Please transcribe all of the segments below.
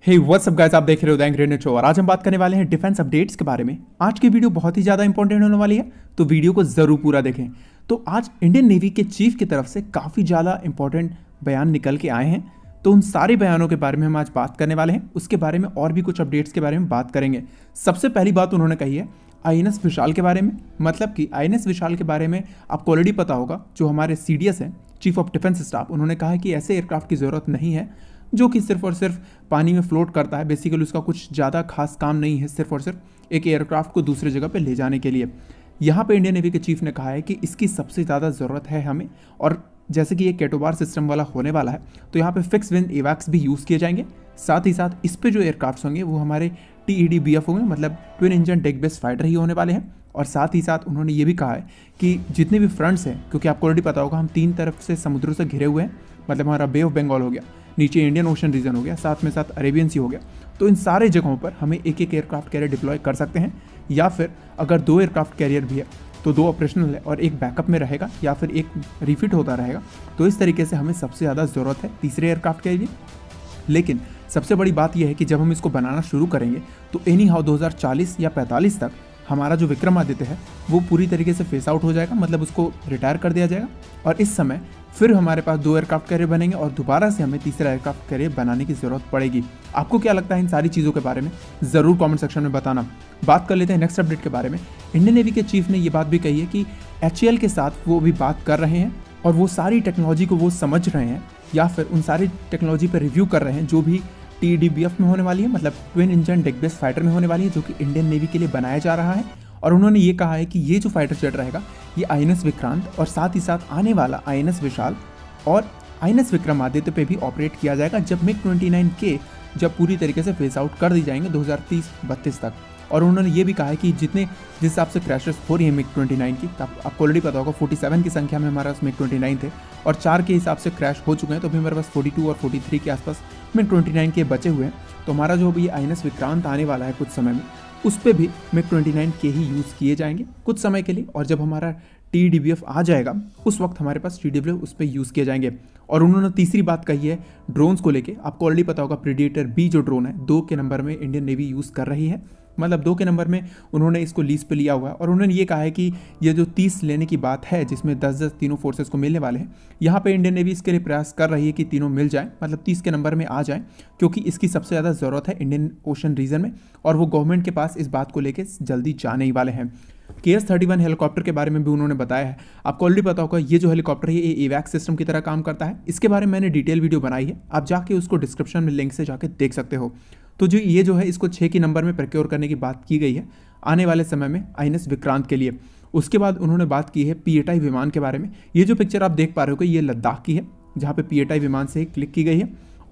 Hey what's up guys, आप देख रहे हो द एंग्री शो और आज हम बात करने वाले हैं डिफेंस अपडेट्स के बारे में। आज की वीडियो बहुत ही ज़्यादा इंपॉर्टेंट होने वाली है, तो वीडियो को ज़रूर पूरा देखें। तो आज इंडियन नेवी के चीफ की तरफ से काफ़ी ज़्यादा इंपॉर्टेंट बयान निकल के आए हैं, तो उन सारे बयानों के बारे में हम आज बात करने वाले हैं। उसके बारे में और भी कुछ अपडेट्स के बारे में बात करेंगे। सबसे पहली बात उन्होंने कही है INS विशाल के बारे में, मतलब कि INS विशाल के बारे में आपको ऑलरेडी पता होगा, जो हमारे CDS हैं, चीफ ऑफ डिफेंस स्टाफ, उन्होंने कहा है कि ऐसे एयरक्राफ्ट की ज़रूरत नहीं है जो कि सिर्फ और सिर्फ पानी में फ्लोट करता है। बेसिकली उसका कुछ ज़्यादा खास काम नहीं है, सिर्फ और सिर्फ एक एयरक्राफ्ट को दूसरे जगह पे ले जाने के लिए। यहाँ पे इंडियन नेवी के चीफ ने कहा है कि इसकी सबसे ज़्यादा ज़रूरत है हमें, और जैसे कि ये कैटोबार सिस्टम वाला होने वाला है, तो यहाँ पे फिक्स विंग एवैक्स भी यूज़ किए जाएंगे। साथ ही साथ इस पे जो एयरक्राफ्ट होंगे वो हमारे TEDBF होंगे, मतलब twin engine deck based fighter ही होने वाले हैं। और साथ ही साथ उन्होंने ये भी कहा है कि जितने भी फ्रंट्स हैं, क्योंकि आपको ऑलरेडी पता होगा हम 3 तरफ से समुद्रों से घिरे हुए हैं, मतलब हमारा बे ऑफ बंगाल हो गया, नीचे इंडियन ओशन रीजन हो गया, साथ में साथ अरेबियन सी हो गया। तो इन सारे जगहों पर हमें एक एक एयरक्राफ्ट कैरियर डिप्लॉय कर सकते हैं, या फिर अगर 2 एयरक्राफ्ट कैरियर भी है तो 2 ऑपरेशनल है और एक बैकअप में रहेगा, या फिर एक रिफिट होता रहेगा। तो इस तरीके से हमें सबसे ज़्यादा ज़रूरत है तीसरे एयरक्राफ्ट कैरियर। लेकिन सबसे बड़ी बात यह है कि जब हम इसको बनाना शुरू करेंगे तो एनी हाउ 2040 या 45 तक हमारा जो विक्रमादित्य है वो पूरी तरीके से फेस आउट हो जाएगा, मतलब उसको रिटायर कर दिया जाएगा। और इस समय फिर हमारे पास 2 एयरक्राफ्ट कैरियर बनेंगे और दोबारा से हमें तीसरा एयरक्राफ्ट कैरियर बनाने की ज़रूरत पड़ेगी। आपको क्या लगता है इन सारी चीज़ों के बारे में, ज़रूर कमेंट सेक्शन में बताना। बात कर लेते हैं नेक्स्ट अपडेट के बारे में। इंडियन नेवी के चीफ ने ये बात भी कही है कि HAL के साथ वो भी बात कर रहे हैं और वो सारी टेक्नोलॉजी को वो समझ रहे हैं, या फिर उन सारी टेक्नोलॉजी पर रिव्यू कर रहे हैं जो भी TEDBF में होने वाली है, मतलब twin engine deck based fighter में होने वाली है, जो कि इंडियन नेवी के लिए बनाया जा रहा है। और उन्होंने ये कहा है कि ये जो फाइटर जेट रहेगा ये INS विक्रांत और साथ ही साथ आने वाला INS विशाल और INS विक्रमादित्य पे भी ऑपरेट किया जाएगा, जब MiG-29K जब पूरी तरीके से फेस आउट कर दी जाएंगे 2030-32 तक। और उन्होंने ये भी कहा है कि जिस हिसाब से क्रैशेस हो रही है MiG-29 की, आपको ऑलरेडी पता होगा 47 की संख्या में हमारे पास MiG-29 थे और 4 के हिसाब से क्रैश हो चुके हैं, तो अभी हमारे पास 42 और 43 के आसपास MiG-29 के बचे हुए हैं। तो हमारा जो भी INS विक्रांत आने वाला है कुछ समय में, उस पर भी MiG-29 के ही यूज़ किए जाएंगे कुछ समय के लिए, और जब हमारा TEDBF आ जाएगा उस वक्त हमारे पास TEDBF उस पर यूज़ किए जाएंगे। और उन्होंने तीसरी बात कही है ड्रोन्स को लेके। आपको ऑलरेडी पता होगा प्रेडेटर B जो ड्रोन है 2 के नंबर में इंडियन नेवी यूज़ कर रही है, मतलब 2 के नंबर में उन्होंने इसको लीज पे लिया हुआ है। और उन्होंने ये कहा है कि ये जो 30 लेने की बात है, जिसमें 10-10 तीनों फोर्सेस को मिलने वाले हैं, यहाँ पे इंडियन नेवी इसके लिए प्रयास कर रही है कि तीनों मिल जाएं, मतलब 30 के नंबर में आ जाएं, क्योंकि इसकी सबसे ज़्यादा ज़रूरत है इंडियन ओशन रीजन में, और वो गवर्नमेंट के पास इस बात को लेकर जल्दी जाने ही वाले हैं। KS-31 हेलीकॉप्टर के बारे में भी उन्होंने बताया है। आपको ऑलरेडी पता होगा ये जो हेलीकॉप्टर है ये एवैक्स सिस्टम की तरह काम करता है। इसके बारे में मैंने डिटेल वीडियो बनाई है, आप जाके उसको डिस्क्रिप्शन में लिंक से जाके देख सकते हो। तो जो ये जो है इसको 6 के नंबर में प्रोक्योर करने की बात की गई है आने वाले समय में INS विक्रांत के लिए। उसके बाद उन्होंने बात की है PATI विमान के बारे में। ये जो पिक्चर आप देख पा रहे हो ये लद्दाख की है, जहाँ पे PATI विमान से क्लिक की गई है,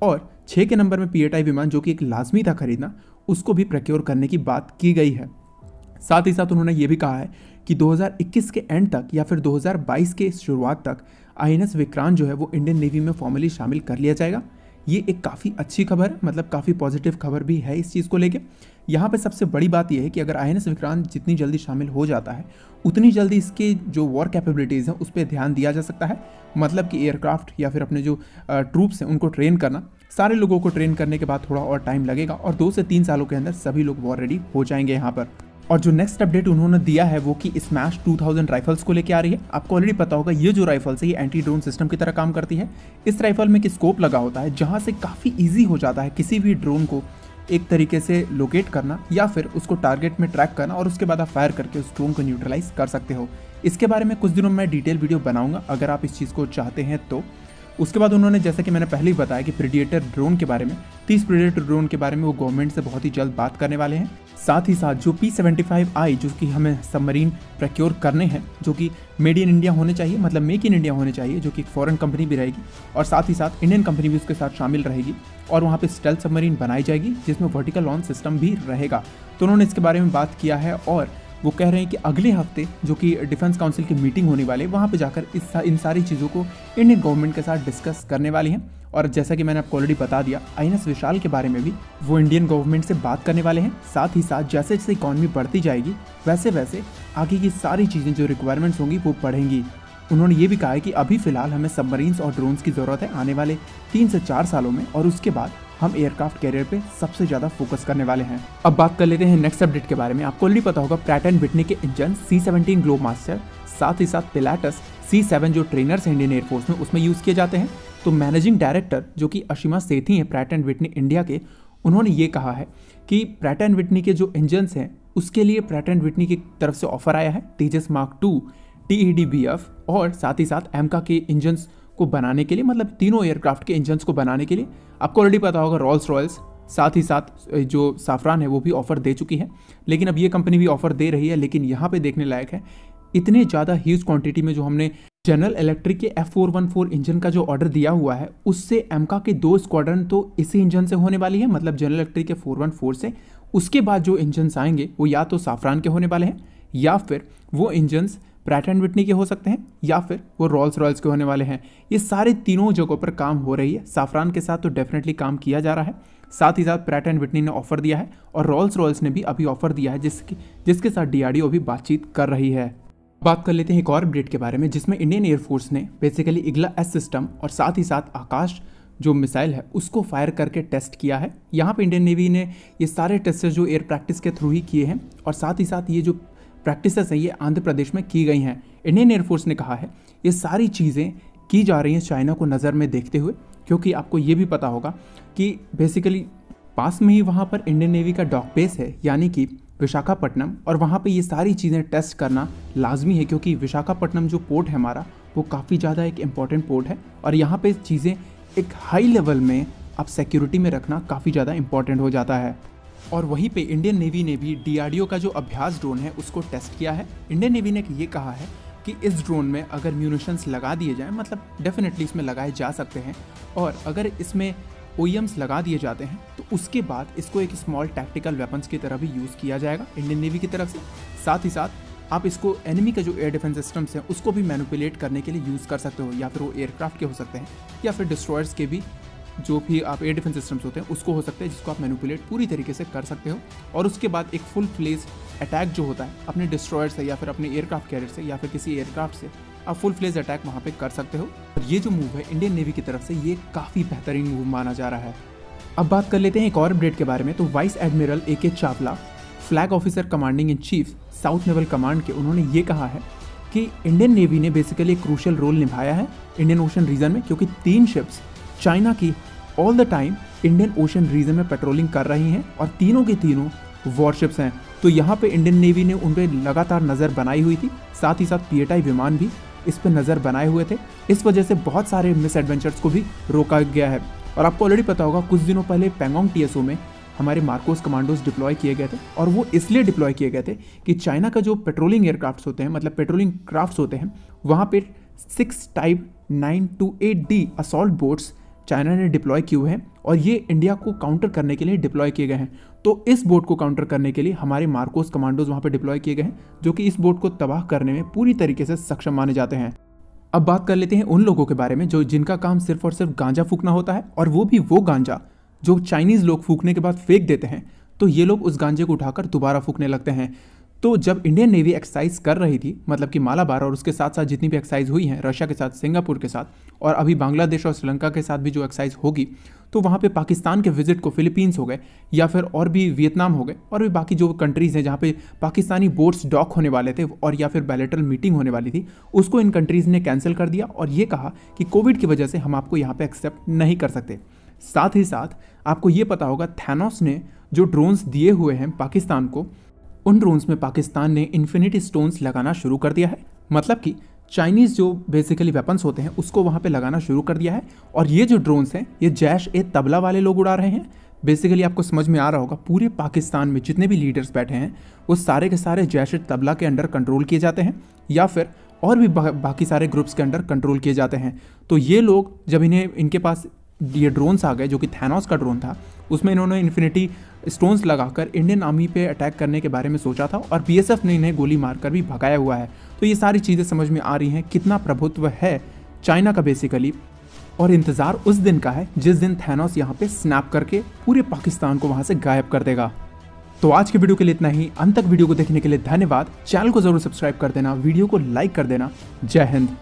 और 6 के नंबर में PATI विमान जो कि एक लाजमी था खरीदना, उसको भी प्रोक्योर करने की बात की गई है। साथ ही साथ उन्होंने ये भी कहा है कि 2021 के एंड तक या फिर 2022 के शुरुआत तक INS विक्रांत जो है वो इंडियन नेवी में फॉर्मली शामिल कर लिया जाएगा। ये एक काफ़ी अच्छी खबर है, मतलब काफ़ी पॉजिटिव खबर भी है इस चीज़ को लेके। यहाँ पे सबसे बड़ी बात यह है कि अगर INS विक्रांत जितनी जल्दी शामिल हो जाता है उतनी जल्दी इसके जो वॉर कैपेबिलिटीज़ हैं उस पर ध्यान दिया जा सकता है, मतलब कि एयरक्राफ्ट या फिर अपने जो ट्रूप्स हैं उनको ट्रेन करना। सारे लोगों को ट्रेन करने के बाद थोड़ा और टाइम लगेगा और 2 से 3 सालों के अंदर सभी लोग वॉर रेडी हो जाएंगे यहाँ पर। और जो नेक्स्ट अपडेट उन्होंने दिया है वो कि स्मैश 2000 राइफल्स को लेके आ रही है। आपको ऑलरेडी पता होगा ये जो राइफल्स है ये एंटी ड्रोन सिस्टम की तरह काम करती है। इस राइफल में एक स्कोप लगा होता है जहां से काफ़ी इजी हो जाता है किसी भी ड्रोन को एक तरीके से लोकेट करना या फिर उसको टारगेट में ट्रैक करना, और उसके बाद आप फायर करके उस ड्रोन को न्यूट्रलाइज कर सकते हो। इसके बारे में कुछ दिनों में डिटेल वीडियो बनाऊंगा अगर आप इस चीज़ को चाहते हैं तो। उसके बाद उन्होंने, जैसा कि मैंने पहले ही बताया, कि प्रेडेटर ड्रोन के बारे में, 30 प्रेडेटर ड्रोन के बारे में वो गवर्नमेंट से बहुत ही जल्द बात करने वाले हैं। साथ ही साथ जो P-75I जो कि हमें सबमरीन प्रोक्योर करने हैं, जो कि मेड इन इंडिया होने चाहिए, मतलब मेक इन इंडिया होने चाहिए, जो कि एक फॉरेन कंपनी भी रहेगी और साथ ही साथ इंडियन कंपनी भी उसके साथ शामिल रहेगी, और वहाँ पे स्टेल्थ सबमरीन बनाई जाएगी जिसमें वर्टिकल लॉन्च सिस्टम भी रहेगा। तो उन्होंने इसके बारे में बात किया है और वो कह रहे हैं कि अगले हफ्ते जो कि डिफेंस काउंसिल की मीटिंग होने वाली है वहाँ पे जाकर इन सारी चीज़ों को इंडियन गवर्नमेंट के साथ डिस्कस करने वाली हैं। और जैसा कि मैंने आपको ऑलरेडी बता दिया, INS विशाल के बारे में भी वो इंडियन गवर्नमेंट से बात करने वाले हैं। साथ ही साथ जैसे जैसे इकॉनमी बढ़ती जाएगी वैसे वैसे आगे की सारी चीज़ें जो रिक्वायरमेंट्स होंगी वो बढ़ेंगी। उन्होंने ये भी कहा है कि अभी फ़िलहाल हमें सबमरीन्स और ड्रोन्स की ज़रूरत है आने वाले 3 से 4 सालों में, और उसके बाद हम एयरक्राफ्ट कैरियर पे सबसे ज़्यादा फोकस करने वाले हैं। अब बात कर लेते हैं नेक्स्ट अपडेट के बारे में। आपको ऑलरेडी पता होगा प्रैट एंड विटनी के इंजन C-17 ग्लोबमास्टर, साथ ही साथ पिलाटस C-7 जो ट्रेनर्स हैं इंडियन एयरफोर्स में, उसमें यूज़ किए जाते हैं। तो मैनेजिंग डायरेक्टर जो कि अशिमा सेठी हैं प्रैट एंड विटनी इंडिया के, उन्होंने ये कहा है कि प्रैट एंड विटनी के जो इंजन्स हैं उसके लिए प्रैट एंड विटनी की तरफ से ऑफर आया है तेजस मार्क 2, TEDBF और साथ ही साथ AMCA के इंजन्स को बनाने के लिए, मतलब तीनों एयरक्राफ्ट के इंजन्स को बनाने के लिए। आपको ऑलरेडी पता होगा रोल्स रॉयल्स, साथ ही साथ जो साफरान है वो भी ऑफर दे चुकी है, लेकिन अब ये कंपनी भी ऑफर दे रही है। लेकिन यहाँ पे देखने लायक है, इतने ज़्यादा ह्यूज क्वांटिटी में जो हमने जनरल इलेक्ट्रिक के F414 इंजन का जो ऑर्डर दिया हुआ है, उससे AMCA के 2 स्क्वाड्रन तो इसी इंजन से होने वाली है, मतलब जनरल इलेक्ट्रिक के 414 से। उसके बाद जो इंजन्स आएंगे वो या तो साफरान के होने वाले हैं, या फिर वो इंजन्स प्रैट एंड विटनी के हो सकते हैं, या फिर वो रोल्स रॉयल्स के होने वाले हैं। ये सारे तीनों जगहों पर काम हो रही है। साफरान के साथ तो डेफिनेटली काम किया जा रहा है, साथ ही साथ प्रैट एंड विटनी ने ऑफर दिया है और रोल्स रॉयल्स ने भी अभी ऑफर दिया है, जिसके साथ DRDO भी बातचीत कर रही है। बात कर लेते हैं एक और अपडेट के बारे में, जिसमें इंडियन एयरफोर्स ने बेसिकली इग्ला S सिस्टम और साथ ही साथ आकाश जो मिसाइल है उसको फायर करके टेस्ट किया है। यहाँ पे इंडियन नेवी ने ये सारे टेस्ट जो एयर प्रैक्टिस के थ्रू ही किए हैं, और साथ ही साथ ये जो प्रैक्टिसेस हैं ये आंध्र प्रदेश में की गई हैं। इंडियन एयरफोर्स ने कहा है ये सारी चीज़ें की जा रही हैं चाइना को नज़र में देखते हुए, क्योंकि आपको ये भी पता होगा कि बेसिकली पास में ही वहाँ पर इंडियन नेवी का डॉक बेस है, यानी कि विशाखापट्टनम, और वहाँ पे ये सारी चीज़ें टेस्ट करना लाजमी है, क्योंकि विशाखापट्टनम जो पोर्ट है हमारा वो काफ़ी ज़्यादा एक इम्पॉर्टेंट पोर्ट है, और यहाँ पे चीज़ें एक हाई लेवल में अब सिक्योरिटी में रखना काफ़ी ज़्यादा इम्पॉर्टेंट हो जाता है। और वहीं पे इंडियन नेवी ने भी DRDO का जो अभ्यास ड्रोन है उसको टेस्ट किया है। इंडियन नेवी ने ये कहा है कि इस ड्रोन में अगर म्यूनिशंस लगा दिए जाएँ, मतलब डेफिनेटली इसमें लगाए जा सकते हैं, और अगर इसमें OEMs लगा दिए जाते हैं तो उसके बाद इसको एक स्मॉल टैक्टिकल वेपन्स की तरह भी यूज़ किया जाएगा इंडियन नेवी की तरफ से। साथ ही साथ आप इसको एनिमी का जो एयर डिफेंस सिस्टम्स हैं उसको भी मैनिपुलेट करने के लिए यूज़ कर सकते हो, या फिर वो एयरक्राफ्ट के हो सकते हैं, या फिर डिस्ट्रॉयर्स के भी जो भी आप एयर डिफेंस सिस्टम्स होते हैं उसको हो सकते हैं, जिसको आप मैनिपुलेट पूरी तरीके से कर सकते हो। और उसके बाद एक फुल फ्लेज अटैक जो होता है अपने डिस्ट्रॉयर से, या फिर अपने एयरक्राफ्ट कैरियर से, या फिर किसी एयरक्राफ्ट से आप फुल फ्लेज अटैक वहाँ पे कर सकते हो। और ये जो मूव है इंडियन नेवी की तरफ से ये काफ़ी बेहतरीन मूव माना जा रहा है। अब बात कर लेते हैं एक और अपडेट के बारे में। तो vice admiral AK Chawla, flag officer commanding in chief south naval command के, उन्होंने ये कहा है कि इंडियन नेवी ने बेसिकली एक क्रूशियल रोल निभाया है इंडियन ओशन रीजन में, क्योंकि 3 शिप्स चाइना की all the time Indian ocean region में पेट्रोलिंग कर रही हैं, और तीनों के तीनों वॉरशिप्स हैं। तो यहाँ पे इंडियन नेवी ने उन पर लगातार नज़र बनाई हुई थी, साथ ही साथ PATI विमान भी इस पर नज़र बनाए हुए थे। इस वजह से बहुत सारे मिसएडवेंचर्स को भी रोका गया है। और आपको ऑलरेडी पता होगा कुछ दिनों पहले पैंगोंग TSO में हमारे मार्कोस कमांडोज डिप्लॉय किए गए थे, और वो इसलिए डिप्लॉय किए गए थे कि चाइना का जो पेट्रोलिंग एयरक्राफ्ट्स होते हैं, मतलब पेट्रोलिंग क्राफ्ट्स होते हैं, वहाँ पे 6 type 928D assault boats China ने डिप्लॉय किए हुए हैं, और ये इंडिया को काउंटर करने के लिए डिप्लॉय किए गए हैं। तो इस बोट को काउंटर करने के लिए हमारे मार्कोस कमांडोज वहाँ पे डिप्लॉय किए गए हैं, जो कि इस बोट को तबाह करने में पूरी तरीके से सक्षम माने जाते हैं। अब बात कर लेते हैं उन लोगों के बारे में जिनका काम सिर्फ और सिर्फ गांजा फूकना होता है, और वो भी वो गांजा जो चाइनीज़ लोग फूकने के बाद फेंक देते हैं, तो ये लोग उस गांजे को उठाकर दोबारा फूकने लगते हैं। तो जब इंडियन नेवी एक्सरसाइज कर रही थी, मतलब कि मालाबार और उसके साथ साथ जितनी भी एक्सरसाइज हुई हैं रशिया के साथ, सिंगापुर के साथ, और अभी बांग्लादेश और श्रीलंका के साथ भी जो एक्सरसाइज होगी, तो वहाँ पे पाकिस्तान के विजिट को फिलीपींस हो गए, या फिर और भी वियतनाम हो गए, और भी बाकी जो कंट्रीज़ हैं जहाँ पे पाकिस्तानी बोट्स डॉक होने वाले थे, और या फिर बायलैटरल मीटिंग होने वाली थी, उसको इन कंट्रीज़ ने कैंसिल कर दिया, और ये कहा कि कोविड की वजह से हम आपको यहाँ पे एक्सेप्ट नहीं कर सकते। साथ ही साथ आपको ये पता होगा थैनोस ने जो ड्रोन्स दिए हुए हैं पाकिस्तान को, उन ड्रोन्स में पाकिस्तान ने इन्फिनिटी स्टोन्स लगाना शुरू कर दिया है, मतलब कि चाइनीज़ जो बेसिकली वेपन्स होते हैं उसको वहाँ पे लगाना शुरू कर दिया है। और ये जो ड्रोन्स हैं ये जैश-ए-तबला वाले लोग उड़ा रहे हैं। बेसिकली आपको समझ में आ रहा होगा, पूरे पाकिस्तान में जितने भी लीडर्स बैठे हैं वो सारे के सारे जैश-ए-तबला के अंडर कंट्रोल किए जाते हैं, या फिर और भी बाकी सारे ग्रुप्स के अंडर कंट्रोल किए जाते हैं। तो ये लोग जब इनके पास ये ड्रोन्स आ गए, जो कि थैनोस का ड्रोन था, उसमें इन्होंने इन्फिनिटी स्टोन्स लगाकर इंडियन आर्मी पे अटैक करने के बारे में सोचा था, और BSF ने इन्हें गोली मारकर भी भगाया हुआ है। तो ये सारी चीज़ें समझ में आ रही हैं कितना प्रभुत्व है चाइना का बेसिकली, और इंतज़ार उस दिन का है जिस दिन थैनोस यहाँ पे स्नैप करके पूरे पाकिस्तान को वहाँ से गायब कर देगा। तो आज के वीडियो के लिए इतना ही। अंत तक वीडियो को देखने के लिए धन्यवाद। चैनल को जरूर सब्सक्राइब कर देना, वीडियो को लाइक कर देना। जय हिंद।